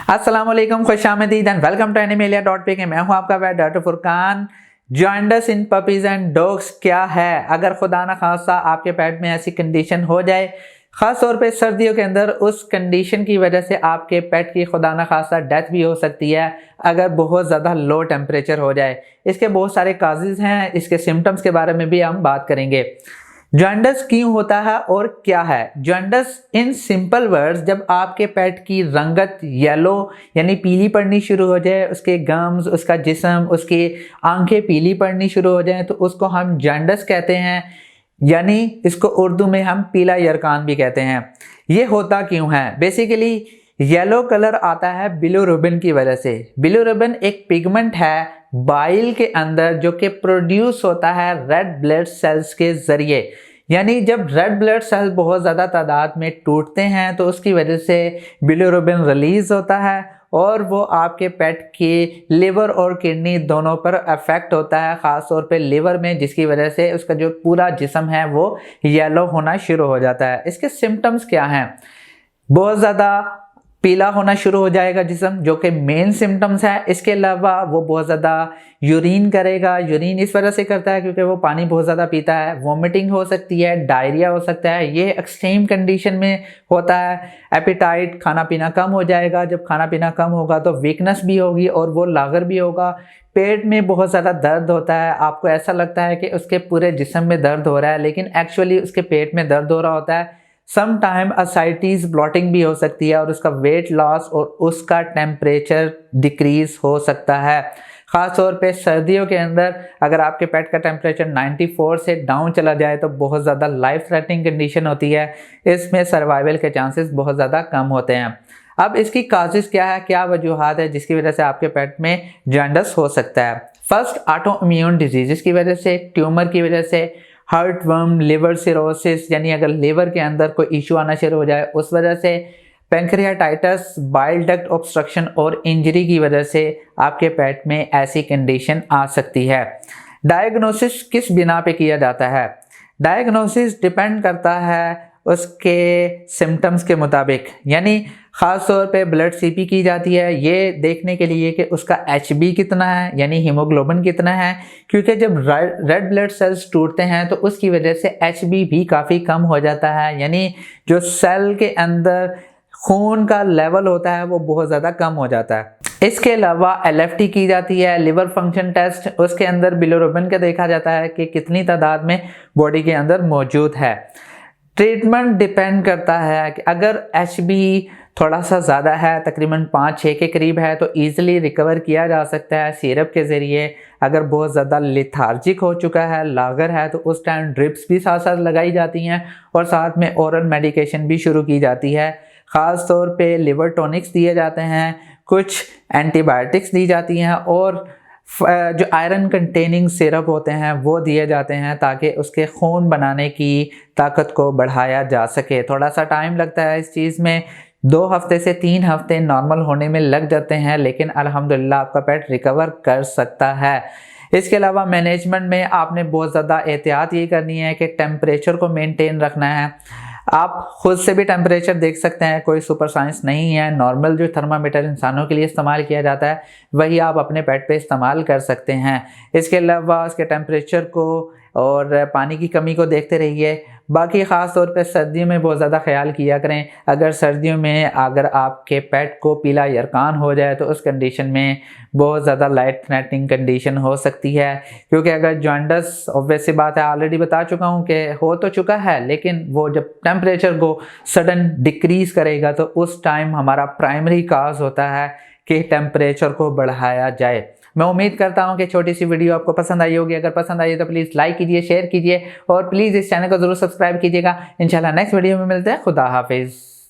अस्सलाम वालेकुम, खुशामदीद and welcome to animalia.pk। मैं हूं आपका vet doctor Furqan. Joints in puppies and dogs क्या है? अगर खुदा ना खास्ता आपके पेट में ऐसी कंडीशन हो जाए, खास तौर पे सर्दियों के अंदर, उस कंडीशन की वजह से आपके पेट की खुदा ना खास्ता डेथ भी हो सकती है अगर बहुत ज़्यादा लो टेम्परेचर हो जाए। इसके बहुत सारे काजेज़ हैं, इसके सिम्टम्स के बारे में भी हम बात करेंगे। जॉन्डिस क्यों होता है और क्या है? जॉन्डिस इन सिंपल वर्ड्स, जब आपके पेट की रंगत येलो यानी पीली पड़नी शुरू हो जाए, उसके गम्स, उसका जिस्म, उसकी आंखें पीली पड़नी शुरू हो जाए, तो उसको हम जॉन्डिस कहते हैं। यानी इसको उर्दू में हम पीला यरकान भी कहते हैं। ये होता क्यों है? बेसिकली येलो कलर आता है बिलिरुबिन की वजह से। बिलिरुबिन एक पिगमेंट है बाइल के अंदर जो कि प्रोड्यूस होता है रेड ब्लड सेल्स के जरिए। यानी जब रेड ब्लड सेल्स बहुत ज़्यादा तादाद में टूटते हैं तो उसकी वजह से बिलिरुबिन रिलीज होता है और वो आपके पेट के लिवर और किडनी दोनों पर अफेक्ट होता है, ख़ास तौर पे लिवर में, जिसकी वजह से उसका जो पूरा जिस्म है वो येलो होना शुरू हो जाता है। इसके सिम्टम्स क्या हैं? बहुत ज़्यादा पीला होना शुरू हो जाएगा जिस्म, जो कि मेन सिम्टम्स है। इसके अलावा वो बहुत ज़्यादा यूरिन करेगा। यूरिन इस वजह से करता है क्योंकि वो पानी बहुत ज़्यादा पीता है। वॉमिटिंग हो सकती है, डायरिया हो सकता है। ये एक्सट्रीम कंडीशन में होता है। एपिटाइट, खाना पीना कम हो जाएगा। जब खाना पीना कम होगा तो वीकनेस भी होगी और वो लागर भी होगा। पेट में बहुत ज़्यादा दर्द होता है। आपको ऐसा लगता है कि उसके पूरे जिस्म में दर्द हो रहा है, लेकिन एक्चुअली उसके पेट में दर्द हो रहा होता है। सम टाइम असाइटिस ब्लॉटिंग भी हो सकती है और उसका वेट लॉस और उसका टेम्परेचर डिक्रीज हो सकता है। ख़ास तौर पे सर्दियों के अंदर अगर आपके पेट का टेम्परेचर 94 से डाउन चला जाए तो बहुत ज़्यादा लाइफ थ्रेटनिंग कंडीशन होती है। इसमें सर्वाइवल के चांसेस बहुत ज़्यादा कम होते हैं। अब इसकी काजेज़ क्या है, क्या वजूहात है जिसकी वजह से आपके पेट में जॉन्डिस हो सकता है? फर्स्ट, ऑटो इम्यून डिजीज़ की वजह से, ट्यूमर की वजह से, हार्टवर्म, लिवर सिरोसिस, यानी अगर लिवर के अंदर कोई इशू आना शुरू हो जाए उस वजह से, पेंक्रियाटाइटिस, बाइल डक्ट ऑब्स्ट्रक्शन और इंजरी की वजह से आपके पेट में ऐसी कंडीशन आ सकती है। डायग्नोसिस किस बिना पे किया जाता है? डायग्नोसिस डिपेंड करता है उसके सिम्टम्स के मुताबिक। यानी ख़ास तौर पे ब्लड सीपी की जाती है ये देखने के लिए कि उसका एचबी कितना है, यानी हीमोग्लोबिन कितना है, क्योंकि जब रेड ब्लड सेल्स टूटते हैं तो उसकी वजह से एचबी भी काफ़ी कम हो जाता है। यानी जो सेल के अंदर खून का लेवल होता है वो बहुत ज़्यादा कम हो जाता है। इसके अलावा एलएफटी की जाती है, लिवर फंक्शन टेस्ट, उसके अंदर बिलिरुबिन का देखा जाता है कि कितनी तादाद में बॉडी के अंदर मौजूद है। ट्रीटमेंट डिपेंड करता है कि अगर एचबी थोड़ा सा ज़्यादा है, तकरीबन 5-6 के करीब है, तो ईज़िली रिकवर किया जा सकता है सिरप के ज़रिए। अगर बहुत ज़्यादा लिथार्जिक हो चुका है, लागर है, तो उस टाइम ड्रिप्स भी साथ साथ लगाई जाती हैं और साथ में ओरल मेडिकेशन भी शुरू की जाती है। ख़ास तौर पे लिवर टॉनिक्स दिए जाते हैं, कुछ एंटीबायोटिक्स दी जाती हैं और जो आयरन कंटेनिंग सिरप होते हैं वो दिए जाते हैं ताकि उसके खून बनाने की ताकत को बढ़ाया जा सके। थोड़ा सा टाइम लगता है इस चीज़ में, 2 हफ्ते से 3 हफ्ते नॉर्मल होने में लग जाते हैं, लेकिन अल्हम्दुलिल्लाह आपका पेट रिकवर कर सकता है। इसके अलावा मैनेजमेंट में आपने बहुत ज़्यादा एहतियात ये करनी है कि टेम्परेचर को मेंटेन रखना है। आप खुद से भी टेम्परेचर देख सकते हैं, कोई सुपर साइंस नहीं है। नॉर्मल जो थर्मामीटर इंसानों के लिए इस्तेमाल किया जाता है वही आप अपने पेट पे इस्तेमाल कर सकते हैं। इसके अलावा उसके टेम्परेचर को और पानी की कमी को देखते रहिए। बाकी ख़ास तौर पे सर्दियों में बहुत ज़्यादा ख्याल किया करें। अगर सर्दियों में अगर आपके पेट को पीला यरकान हो जाए तो उस कंडीशन में बहुत ज़्यादा लाइफ थ्रेटनिंग कंडीशन हो सकती है, क्योंकि अगर जॉन्डिस, ऑब्वियस सी बात है, ऑलरेडी बता चुका हूँ कि हो तो चुका है, लेकिन वो जब टेम्परेचर को सडन डिक्रीज़ करेगा तो उस टाइम हमारा प्राइमरी काज होता है कि टेम्परेचर को बढ़ाया जाए। मैं उम्मीद करता हूं कि छोटी सी वीडियो आपको पसंद आई होगी। अगर पसंद आई तो प्लीज़ लाइक कीजिए, शेयर कीजिए और प्लीज़ इस चैनल को ज़रूर सब्सक्राइब कीजिएगा। इंशाल्लाह नेक्स्ट वीडियो में मिलते हैं। खुदा हाफिज़।